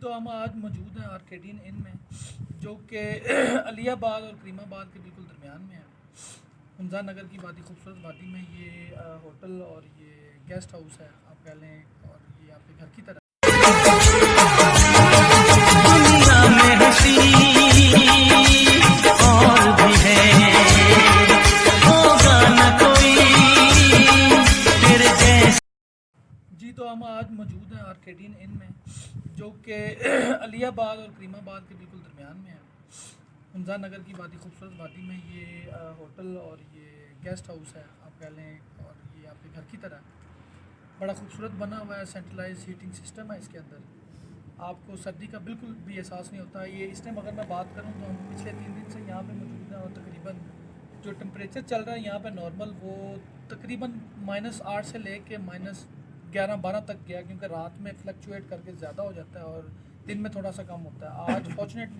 तो हम आज मौजूद हैं आर्केडियन इन में, जो कि अलियाबाद और करीमाबाद के बिल्कुल दरमियान में है। हमजा नगर की वादी, खूबसूरत वादी में ये होटल और ये गेस्ट हाउस है आप कह लें, और ये आपके घर की तरह। दुनिया में हंसी और भी है, होगा न कोई तेरे जैसा। जी तो हम आज मौजूद हैं आर्केडियन इन में, जो कि अलियाबाद और करीमाबाद के बिल्कुल दरमियान में है। हमजा नगर की वादी, खूबसूरत वादी में ये होटल और ये गेस्ट हाउस है आप कह लें, और ये आपके घर की तरह बड़ा खूबसूरत बना हुआ है। सेंट्रलाइज हीटिंग सिस्टम है इसके अंदर, आपको सर्दी का बिल्कुल भी एहसास नहीं होता। ये इस टाइम अगर मैं बात करूँ तो हम पिछले 3 दिन से यहाँ पे मौजूद हैं, और तकरीबन जो टेम्परेचर चल रहा है यहाँ पे नॉर्मल, वो तकरीबन -8 से लेके -11-12 तक गया, क्योंकि रात में फ्लक्चुएट करके ज़्यादा हो जाता है और दिन में थोड़ा सा कम होता है। आज फॉर्चुनेटली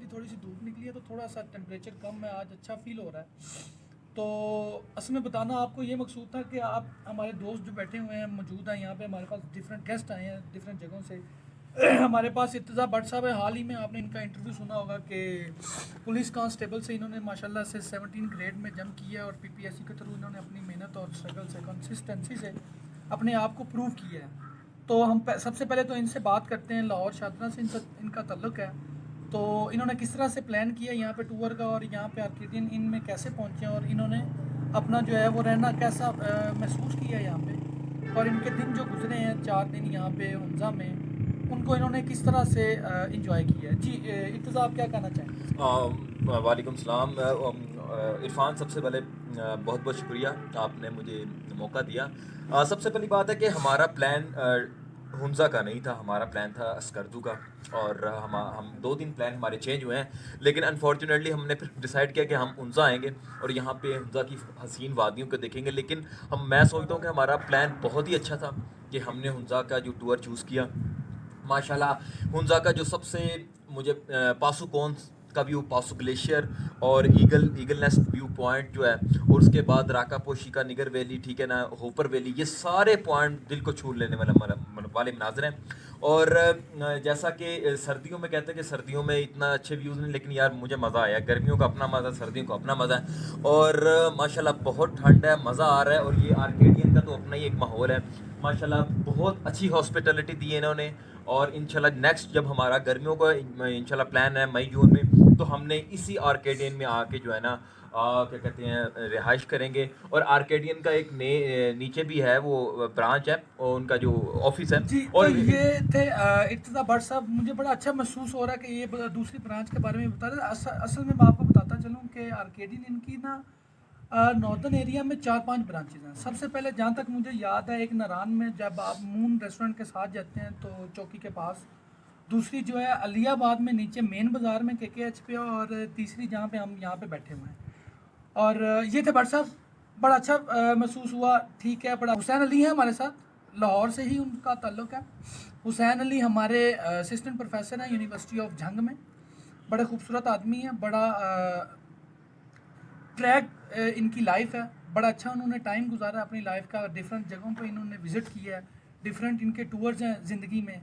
थोड़ी सी धूप निकली है तो थोड़ा सा टेम्परेचर कम है, आज अच्छा फील हो रहा है। तो असल में बताना आपको ये मकसूद था कि आप हमारे दोस्त जो बैठे हुए हैं मौजूद हैं यहाँ पे, हमारे पास डिफरेंट गेस्ट आए हैं डिफरेंट जगहों से। हमारे पास इर्तज़ा भट्ट साहब है, हाल ही में आपने इनका इंटरव्यू सुना होगा कि पुलिस कांस्टेबल से इन्होंने माशाल्लाह से 17 ग्रेड में जंप किया, और पीपीएससी के थ्रू इन्होंने अपनी मेहनत और स्ट्रगल से, कंसिस्टेंसी से अपने आप को प्रूव किया है। तो हम सबसे पहले तो इनसे बात करते हैं, लाहौर शादरा से इनका ताल्लुक़ है, तो इन्होंने किस तरह से प्लान किया यहाँ पे टूर का, और यहाँ पे आर्केडियन इन में कैसे पहुँचे, और इन्होंने अपना जो है वो रहना कैसा महसूस किया यहाँ पे, और इनके दिन जो गुजरे हैं 4 दिन यहाँ पे हमजा में, उनको इन्होंने किस तरह से इंजॉय किया। जी इर्तज़ा, आप क्या कहना चाहेंगे? वालेकुम सलाम। इरफान, सबसे पहले बहुत बहुत शुक्रिया, आपने मुझे मौका दिया। सबसे पहली बात है कि हमारा प्लान हुंजा का नहीं था, हमारा प्लान था स्कर्दू का, और हम 2 दिन प्लान हमारे चेंज हुए हैं, लेकिन अनफॉर्चुनेटली हमने फिर डिसाइड किया कि हम हुंजा आएंगे और यहाँ पे हुंजा की हसीन वादियों को देखेंगे। लेकिन मैं सोचता हूँ कि हमारा प्लान बहुत ही अच्छा था कि हमने हुंजा का जो टूर चूज़ किया। माशाल्लाह हुंजा का जो सबसे मुझे पासुकोन का व्यू, पासु ग्लेशियर और ईगल नेस्ट व्यू पॉइंट जो है, और उसके बाद राकापोशी का निगर वैली, ठीक है ना, होपर वैली, ये सारे पॉइंट दिल को छू लेने वाले मनाजर हैं। और जैसा कि सर्दियों में कहते हैं कि सर्दियों में इतना अच्छे व्यूज़ नहीं, लेकिन यार मुझे मज़ा आया। गर्मियों का अपना मज़ा, सर्दियों का अपना मज़ा है, और माशाल्लाह बहुत ठंड है, मज़ा आ रहा है। और ये आर्केडियन का तो अपना ही एक माहौल है माशाल्लाह, बहुत अच्छी हॉस्पिटलिटी दी है इन्होंने। और इंशाल्लाह नेक्स्ट जब हमारा गर्मियों का इंशाल्लाह प्लान है मई जून में, तो हमने इसी आर्केडियन में आके जो है ना क्या कहते हैं रिहाइश करेंगे। और आर्केडियन का एक नीचे भी है वो ब्रांच है, और उनका जो ऑफिस है। जी तो और ये थे इर्तज़ा भट्ट साहब। मुझे बड़ा अच्छा महसूस हो रहा है कि ये दूसरी ब्रांच के बारे में बता रहे हैं। असल में मैं आपको बताता चलूँ कि आर्केडियन इनकी ना नॉर्दर्न एरिया में 4-5 ब्रांचेज हैं। सबसे पहले जहाँ तक मुझे याद है, एक नारान में जब आप मून रेस्टोरेंट के साथ जाते हैं तो चौकी के पास, दूसरी जो है अलियाबाद में नीचे मेन बाज़ार में केकेएच पे, और तीसरी जहाँ पे हम यहाँ पे बैठे हुए हैं। और ये थे भट्ट साहब, बड़ा अच्छा महसूस हुआ। ठीक है, बड़ा हुसैन अली है हमारे साथ, लाहौर से ही उनका ताल्लुक़ है। हुसैन अली हमारे असिस्टेंट प्रोफेसर हैं यूनिवर्सिटी ऑफ झंग में, बड़े खूबसूरत आदमी हैं, बड़ा ट्रैक इनकी लाइफ है, बड़ा अच्छा उन्होंने टाइम गुजारा अपनी लाइफ का, डिफरेंट जगहों पे इन्होंने विज़िट किया है, डिफरेंट इनके टूर्स हैं ज़िंदगी में।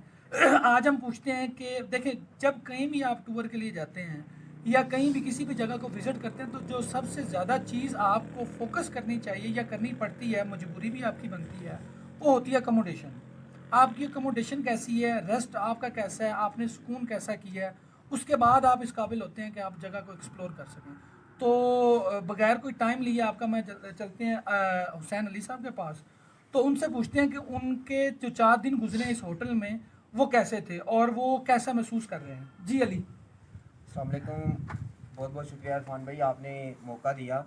आज हम पूछते हैं कि देखें, जब कहीं भी आप टूर के लिए जाते हैं या कहीं भी किसी भी जगह को विज़िट करते हैं, तो जो सबसे ज़्यादा चीज़ आपको फोकस करनी चाहिए या करनी पड़ती है, मजबूरी भी आपकी बनती है, वो होती है अकोमोडेशन। आपकी अकोमोडेशन कैसी है, रेस्ट आपका कैसा है, आपने सुकून कैसा किया है, उसके बाद आप इस काबिल होते हैं कि आप जगह को एक्सप्लोर कर सकें। तो बगैर कोई टाइम लिए आपका मैं चलते हैं हुसैन अली साहब के पास, तो उनसे पूछते हैं कि उनके जो 4 दिन गुजरे इस होटल में वो कैसे थे और वो कैसा महसूस कर रहे हैं। जी अली। अस्सलाम वालेकुम, बहुत बहुत शुक्रिया इरफान भाई, आपने मौका दिया।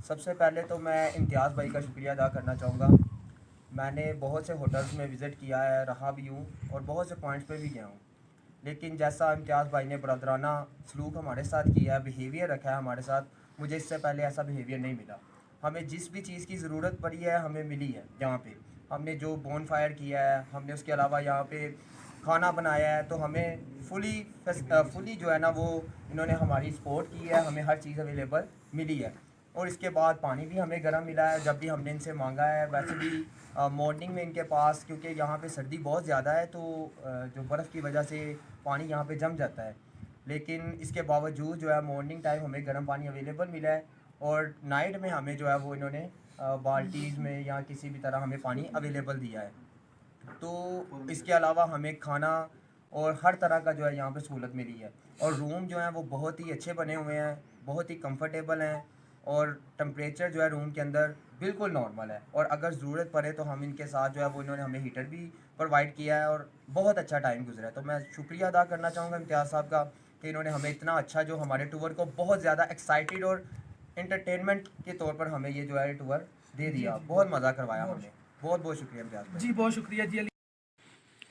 सबसे पहले तो मैं इम्तियाज़ भाई का शुक्रिया अदा करना चाहूँगा। मैंने बहुत से होटल्स में विज़िट किया है, रहा भी हूँ और बहुत से पॉइंट्स पे भी गया हूँ, लेकिन जैसा इम्तियाज़ भाई ने बरदराना सलूक हमारे साथ किया है, बिहेवियर रखा है हमारे साथ, मुझे इससे पहले ऐसा बिहेवियर नहीं मिला। हमें जिस भी चीज़ की ज़रूरत पड़ी है हमें मिली है। यहाँ पे हमने जो बोन फायर किया है, हमने उसके अलावा यहाँ पे खाना बनाया है, तो हमें फुली जो है ना वो इन्होंने हमारी सपोर्ट की है, हमें हर चीज़ अवेलेबल मिली है। और इसके बाद पानी भी हमें गर्म मिला है जब भी हमने इनसे मांगा है। वैसे भी मॉर्निंग में इनके पास, क्योंकि यहाँ पे सर्दी बहुत ज़्यादा है, तो जो बर्फ़ की वजह से पानी यहाँ पे जम जाता है, लेकिन इसके बावजूद जो है मॉर्निंग टाइम हमें गर्म पानी अवेलेबल मिला है, और नाइट में हमें जो है वो इन्होंने बाल्टीज़ में या किसी भी तरह हमें पानी अवेलेबल दिया है। तो इसके अलावा हमें खाना और हर तरह का जो है यहाँ पे सहूलत मिली है, और रूम जो है वो बहुत ही अच्छे बने हुए हैं, बहुत ही कंफर्टेबल हैं, और टेम्परेचर जो है रूम के अंदर बिल्कुल नॉर्मल है। और अगर ज़रूरत पड़े तो हम इनके साथ जो है वो इन्होंने हमें हीटर भी प्रोवाइड किया है, और बहुत अच्छा टाइम गुजरा है। तो मैं शुक्रिया अदा करना चाहूँगा इम्तियाज़ साहब का कि इन्होंने हमें इतना अच्छा, जो हमारे टूर को बहुत ज़्यादा एक्साइटेड और एंटरटेनमेंट के तौर पर हमें ये जो है टूर दे दिया। बहुत मज़ा करवाया हमने। बहुत बहुत शुक्रिया इम्तियाज़ भाई। जी बहुत शुक्रिया जी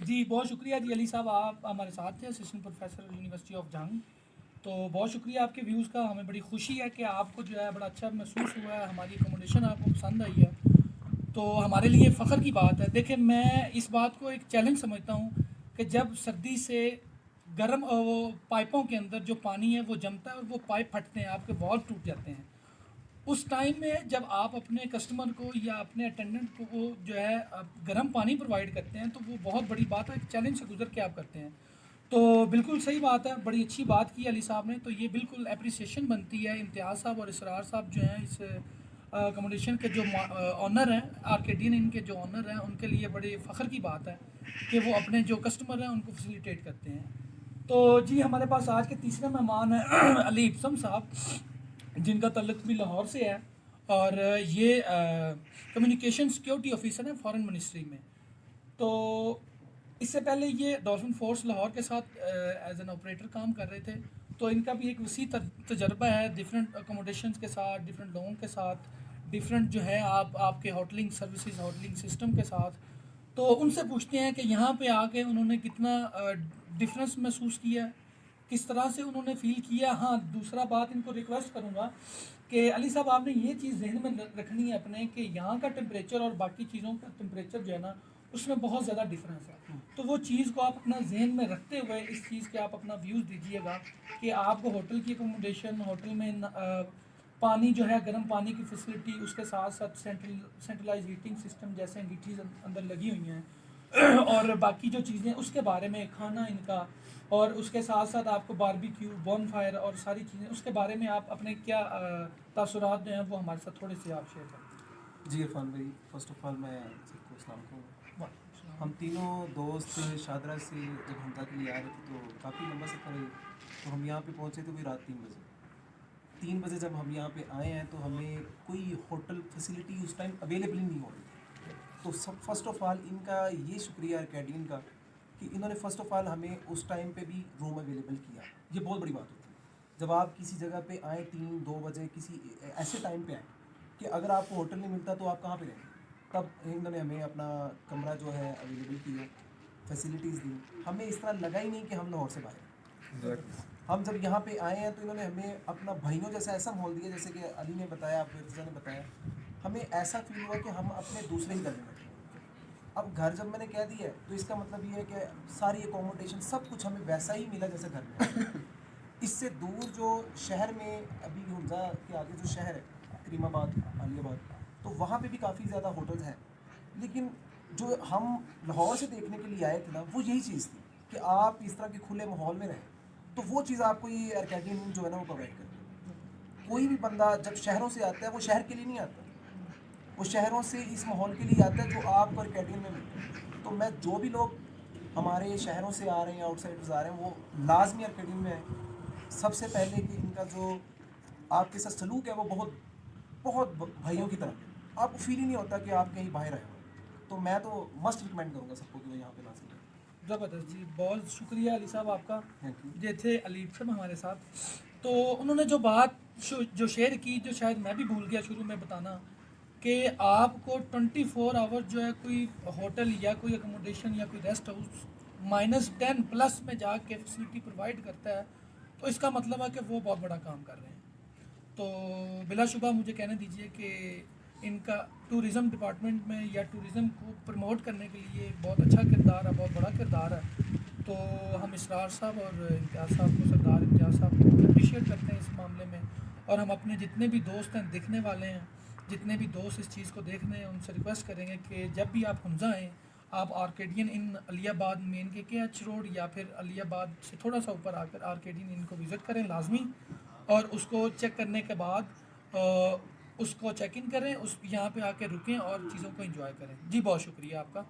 जी बहुत शुक्रिया जी अली साहब, आप हमारे साथ थे, असिस्टेंट प्रोफेसर यूनिवर्सिटी ऑफ जंग। तो बहुत शुक्रिया आपके व्यूज़ का, हमें बड़ी खुशी है कि आपको जो है बड़ा अच्छा महसूस हुआ है, हमारी अकोमोडेशन आपको पसंद आई है, तो हमारे लिए फ़ख्र की बात है। देखिए, मैं इस बात को एक चैलेंज समझता हूँ कि जब सर्दी से गर्म वो पाइपों के अंदर जो पानी है वो जमता है और वो पाइप फटते हैं, आपके वॉल्व टूट जाते हैं, उस टाइम में जब आप अपने कस्टमर को या अपने अटेंडेंट को जो है आप गर्म पानी प्रोवाइड करते हैं, तो वो बहुत बड़ी बात है, एक चैलेंज से गुजर के आप करते हैं। तो बिल्कुल सही बात है, बड़ी अच्छी बात की अली साहब ने। तो ये बिल्कुल अप्रिसिएशन बनती है। इम्तियाज़ साहब और इसरार साहब जो हैं इस अकोमोडेशन के जो ऑनर हैं, आर्केडियन इनके जो ऑनर हैं, उनके लिए बड़े फ़ख्र की बात है कि वो अपने जो कस्टमर हैं उनको फैसिलिटेट करते हैं। तो जी हमारे पास आज के तीसरे मेहमान हैं अली इब्सम साहब, जिनका तल्लुक़ भी लाहौर से है, और ये कम्युनिकेशन सिक्योरिटी ऑफिसर हैं फॉरेन मिनिस्ट्री में। तो इससे पहले ये डॉल्फिन फोर्स लाहौर के साथ एज एन ऑपरेटर काम कर रहे थे। तो इनका भी एक वसी तजर्बा है डिफरेंट अकोमोडेशंस के साथ, डिफरेंट लोगों के साथ, डिफरेंट जो है आपके होटलिंग सर्विसेज, होटलिंग सिस्टम के साथ। तो उनसे पूछते हैं कि यहाँ पे आके उन्होंने कितना डिफरेंस महसूस किया, किस तरह से उन्होंने फ़ील किया। हाँ, दूसरा बात इनको रिक्वेस्ट करूँगा कि अली साहब आपने ये चीज़ जहन में रखनी है अपने कि यहाँ का टेम्परेचर और बाकी चीज़ों का टेम्परेचर जो है ना, उसमें बहुत ज़्यादा डिफरेंस है। तो वो चीज़ को आप अपना जहन में रखते हुए इस चीज़ के आप अपना व्यूज़ दीजिएगा कि आपको होटल की अकोमोडेशन, होटल में पानी जो है गर्म पानी की फैसिलिटी, उसके साथ साथ सेंट्रलाइज हीटिंग सिस्टम जैसे अंगीठीज अंदर लगी हुई हैं और बाकी जो चीज़ें उसके बारे में, खाना इनका, और उसके साथ साथ आपको बारबेक्यू, बॉनफायर और सारी चीज़ें, उसके बारे में आप अपने क्या तासुरात जो हैं वो हमारे साथ थोड़े से आप शेयर करें। जी इरफान भाई, फर्स्ट ऑफ ऑल मैं सबको अस्सलाम कहूँगा। हम तीनों दोस्त शादरा से जब हमदा के लिए आ रहे थे तो काफ़ी लंबा सफ़र है, तो हम यहाँ पे पहुँचे तो भी रात 3 बजे जब हम यहाँ पे आए हैं तो हमें कोई होटल फैसिलिटी उस टाइम अवेलेबल ही नहीं हो रही थी। तो सब फर्स्ट ऑफ़ ऑल इनका ये शुक्रिया आर्केडियन का कि इन्होंने फ़र्स्ट ऑफ़ ऑल हमें उस टाइम पे भी रूम अवेलेबल किया। ये बहुत बड़ी बात होती है जब आप किसी जगह पे आएँ 3-2 बजे किसी ऐसे टाइम पे आएँ कि अगर आपको होटल नहीं मिलता तो आप कहाँ पे रहेंगे। तब इन्होंने हमें अपना कमरा जो है अवेलेबल किया, फैसिलिटीज़ दी। हमें इस तरह लगा ही नहीं कि हम लाहौर से बाहर हैं। हम जब यहाँ पे आए हैं तो इन्होंने हमें अपना भाइयों जैसा ऐसा माहौल दिया, जैसे कि अली ने बताया, फिजा ने बताया, हमें ऐसा फील हुआ कि हम अपने दूसरे ही घर में बैठे। अब घर जब मैंने कह दिया तो इसका मतलब ये है कि सारी एकोमोडेशन सब कुछ हमें वैसा ही मिला जैसे घर में। इससे दूर जो शहर में अभी हमजा के आगे जो शहर है करीमाबाद, आलियाबाद, तो वहाँ पे भी काफ़ी ज़्यादा होटल्स हैं, लेकिन जो हम लाहौर से देखने के लिए आए थे ना, वो यही चीज़ थी कि आप इस तरह के खुले माहौल में रहें। तो वो चीज़ आपको ये आर्केडियन जो है ना वो प्रोवाइड करती है। कोई भी बंदा जब शहरों से आता है वो शहर के लिए नहीं आता, वो शहरों से इस माहौल के लिए आता है जो आपको आर्केडियन में मिलता है। तो मैं जो भी लोग हमारे शहरों से आ रहे हैं, आउटसाइडर्स आ रहे हैं, वो लाजमी आर्केडियन में है। सबसे पहले कि इनका जो आपके साथ सलूक है वो बहुत बहुत भाइयों की तरह, आपको फील ही नहीं होता कि आप कहीं बाहर आए हो। तो मैं तो मस्ट रिकमेंड करूँगा सबको कि वो यहाँ पे ना सकें। ज़बरदस्त जी, बहुत शुक्रिया अली साहब आपका। Thank you. ये थे अली इब्सम हमारे साथ। तो उन्होंने जो बात जो शेयर की, जो शायद मैं भी भूल गया शुरू में बताना, कि आपको 24 आवर जो है कोई होटल या कोई अकोमोडेशन या कोई रेस्ट हाउस -10+ में जाके फैसिलिटी प्रोवाइड करता है, तो इसका मतलब है कि वो बहुत बड़ा काम कर रहे हैं। तो बिलाशुबा मुझे कहने दीजिए कि इनका टूरिज़म डिपार्टमेंट में या टूरिज़म को प्रमोट करने के लिए बहुत अच्छा किरदार है, बहुत बड़ा किरदार है। तो हम इसरार साहब और इम्तियाज़ साहब को, सरदार इम्तियाज़ साहब को अप्रिशिएट करते हैं इस मामले में। और हम अपने जितने भी दोस्त हैं देखने वाले हैं, जितने भी दोस्त इस चीज़ को देख रहे हैं, उनसे रिक्वेस्ट करेंगे कि जब भी आप हमज़ा आएँ, आप आर्केडियन इन अलियाबाद मेन के एच रोड या फिर अलियाबाद से थोड़ा सा ऊपर आकर आर्केडियन इन को विज़िट करें लाजमी, और उसको चेक करने के बाद उसको चेक इन करें, उस यहाँ पे आके रुकें और चीज़ों को एंजॉय करें। जी बहुत शुक्रिया आपका।